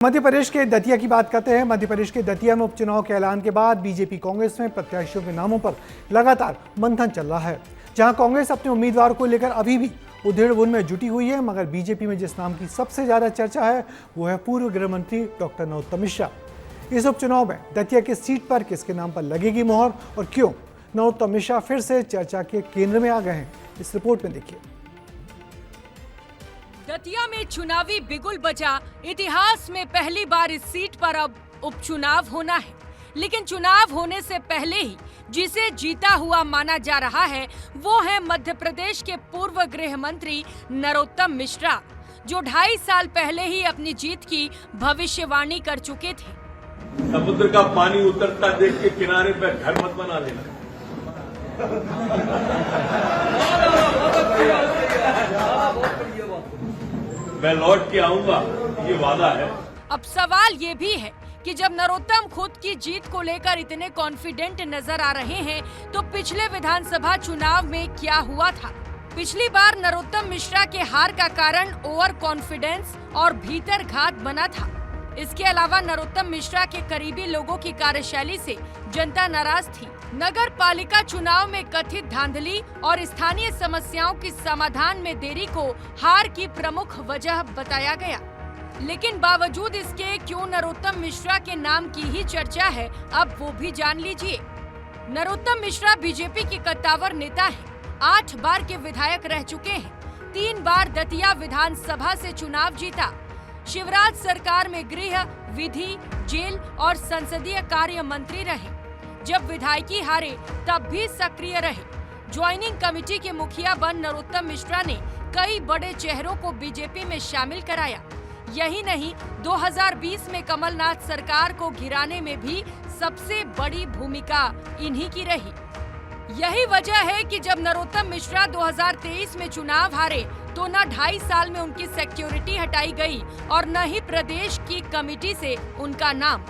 मध्य प्रदेश के दतिया की बात करते हैं। मध्य प्रदेश के दतिया में उपचुनाव के ऐलान के बाद बीजेपी कांग्रेस में प्रत्याशियों के नामों पर लगातार मंथन चल रहा है। जहां कांग्रेस अपने उम्मीदवार को लेकर अभी भी उधेड़-बुन में जुटी हुई है, मगर बीजेपी में जिस नाम की सबसे ज्यादा चर्चा है वो है पूर्व गृह मंत्री डॉक्टर नरोत्तम मिश्रा। इस उपचुनाव में दतिया की सीट पर किसके नाम पर लगेगी मोहर और क्यों नरोत्तम मिश्रा फिर से चर्चा के केंद्र में आ गए हैं, इस रिपोर्ट में देखिए। दतिया में चुनावी बिगुल बजा। इतिहास में पहली बार इस सीट पर अब उपचुनाव होना है, लेकिन चुनाव होने से पहले ही जिसे जीता हुआ माना जा रहा है वो है मध्य प्रदेश के पूर्व गृह मंत्री नरोत्तम मिश्रा, जो 2.5 साल पहले ही अपनी जीत की भविष्यवाणी कर चुके थे। समुद्र का पानी उतरता देख के किनारे पे घर मत बना लेना। मैं लौट के आऊंगा, ये वादा है। अब सवाल ये भी है कि जब नरोत्तम खुद की जीत को लेकर इतने कॉन्फिडेंट नजर आ रहे हैं, तो पिछले विधानसभा चुनाव में क्या हुआ था? पिछली बार नरोत्तम मिश्रा के हार का कारण ओवर कॉन्फिडेंस और भीतर घात बना था। इसके अलावा नरोत्तम मिश्रा के करीबी लोगों की कार्यशैली से जनता नाराज थी। नगर पालिका चुनाव में कथित धांधली और स्थानीय समस्याओं के समाधान में देरी को हार की प्रमुख वजह बताया गया। लेकिन बावजूद इसके क्यों नरोत्तम मिश्रा के नाम की ही चर्चा है, अब वो भी जान लीजिए। नरोत्तम मिश्रा बीजेपी के कद्दावर नेता हैं। 8 बार के विधायक रह चुके हैं। 3 बार दतिया विधानसभा से चुनाव जीता। शिवराज सरकार में गृह, विधि, जेल और संसदीय कार्य मंत्री रहे। जब विधायकी हारे तब भी सक्रिय रहे। ज्वाइनिंग कमेटी के मुखिया बन नरोत्तम मिश्रा ने कई बड़े चेहरों को बीजेपी में शामिल कराया। यही नहीं, 2020 में कमलनाथ सरकार को गिराने में भी सबसे बड़ी भूमिका इन्हीं की रही। यही वजह है कि जब नरोत्तम मिश्रा 2023 में चुनाव हारे तो न 2.5 साल में उनकी सिक्योरिटी हटाई गई और न ही प्रदेश की कमेटी से उनका नाम।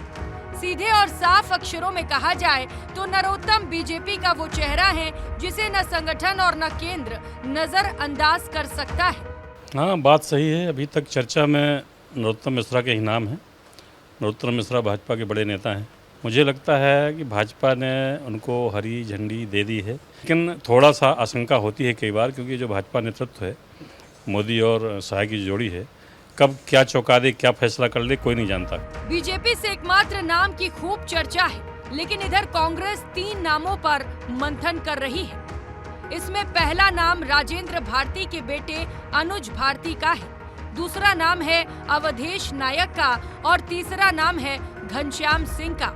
सीधे और साफ अक्षरों में कहा जाए तो नरोत्तम बीजेपी का वो चेहरा है जिसे न संगठन और न केंद्र नजरअंदाज कर सकता है। हाँ, बात सही है। अभी तक चर्चा में नरोत्तम मिश्रा के ही नाम है। नरोत्तम मिश्रा भाजपा के बड़े नेता हैं। मुझे लगता है कि भाजपा ने उनको हरी झंडी दे दी है, लेकिन थोड़ा सा आशंका होती है कई बार, क्योंकि जो भाजपा नेतृत्व है, मोदी और शाह की जोड़ी है, कब क्या चौंका दे, क्या फैसला कर ले, कोई नहीं जानता। बीजेपी से एकमात्र नाम की खूब चर्चा है, लेकिन इधर कांग्रेस 3 नामों पर मंथन कर रही है। इसमें पहला नाम राजेंद्र भारती के बेटे अनुज भारती का है, दूसरा नाम है अवधेश नायक का और तीसरा नाम है घनश्याम सिंह का।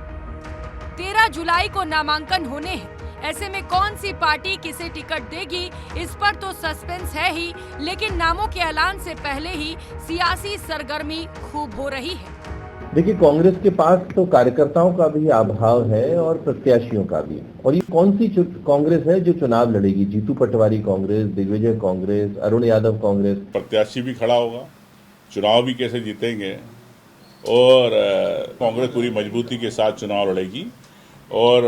13 जुलाई को नामांकन होने हैं। ऐसे में कौन सी पार्टी किसे टिकट देगी, इस पर तो सस्पेंस है ही, लेकिन नामों के ऐलान से पहले ही सियासी सरगर्मी खूब हो रही है। देखिए, कांग्रेस के पास तो कार्यकर्ताओं का भी अभाव है और प्रत्याशियों का भी। और ये कौन सी कांग्रेस है जो चुनाव लड़ेगी? जीतू पटवारी कांग्रेस, दिग्विजय कांग्रेस, अरुण यादव कांग्रेस। प्रत्याशी भी खड़ा होगा, चुनाव भी कैसे जीतेंगे, और कांग्रेस पूरी मजबूती के साथ चुनाव लड़ेगी और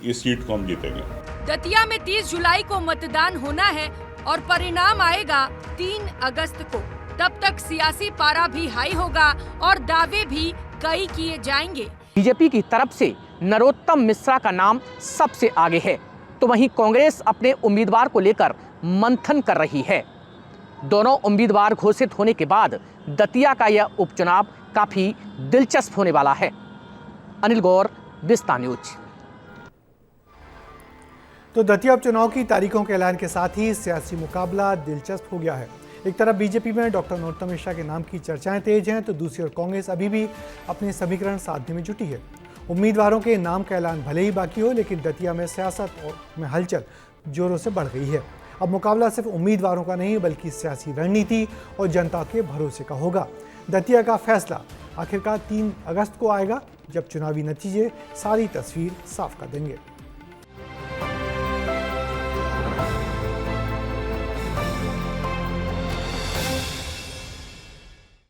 इस सीट को हम जीतेंगे। दतिया में 30 जुलाई को मतदान होना है और परिणाम आएगा 3 अगस्त को। तब तक सियासी पारा भी हाई होगा और दावे भी कई किए जाएंगे। बीजेपी की तरफ से नरोत्तम मिश्रा का नाम सबसे आगे है, तो वहीं कांग्रेस अपने उम्मीदवार को लेकर मंथन कर रही है। दोनों उम्मीदवार घोषित होने के बाद दतिया का यह उपचुनाव काफी दिलचस्प होने वाला है। अनिल गौर, विस्ता न्यूज। तो दतिया उपचुनाव की तारीखों के ऐलान के साथ ही सियासी मुकाबला दिलचस्प हो गया है। एक तरफ बीजेपी में डॉक्टर नरोत्तम मिश्रा के नाम की चर्चाएं तेज हैं, तो दूसरी ओर कांग्रेस अभी भी अपने समीकरण साधने में जुटी है। उम्मीदवारों के नाम का ऐलान भले ही बाकी हो, लेकिन दतिया में सियासत में हलचल जोरों से बढ़ गई है। अब मुकाबला सिर्फ उम्मीदवारों का नहीं, बल्कि सियासी रणनीति और जनता के भरोसे का होगा। दतिया का फैसला आखिरकार 3 अगस्त को आएगा, जब चुनावी नतीजे सारी तस्वीर साफ कर देंगे।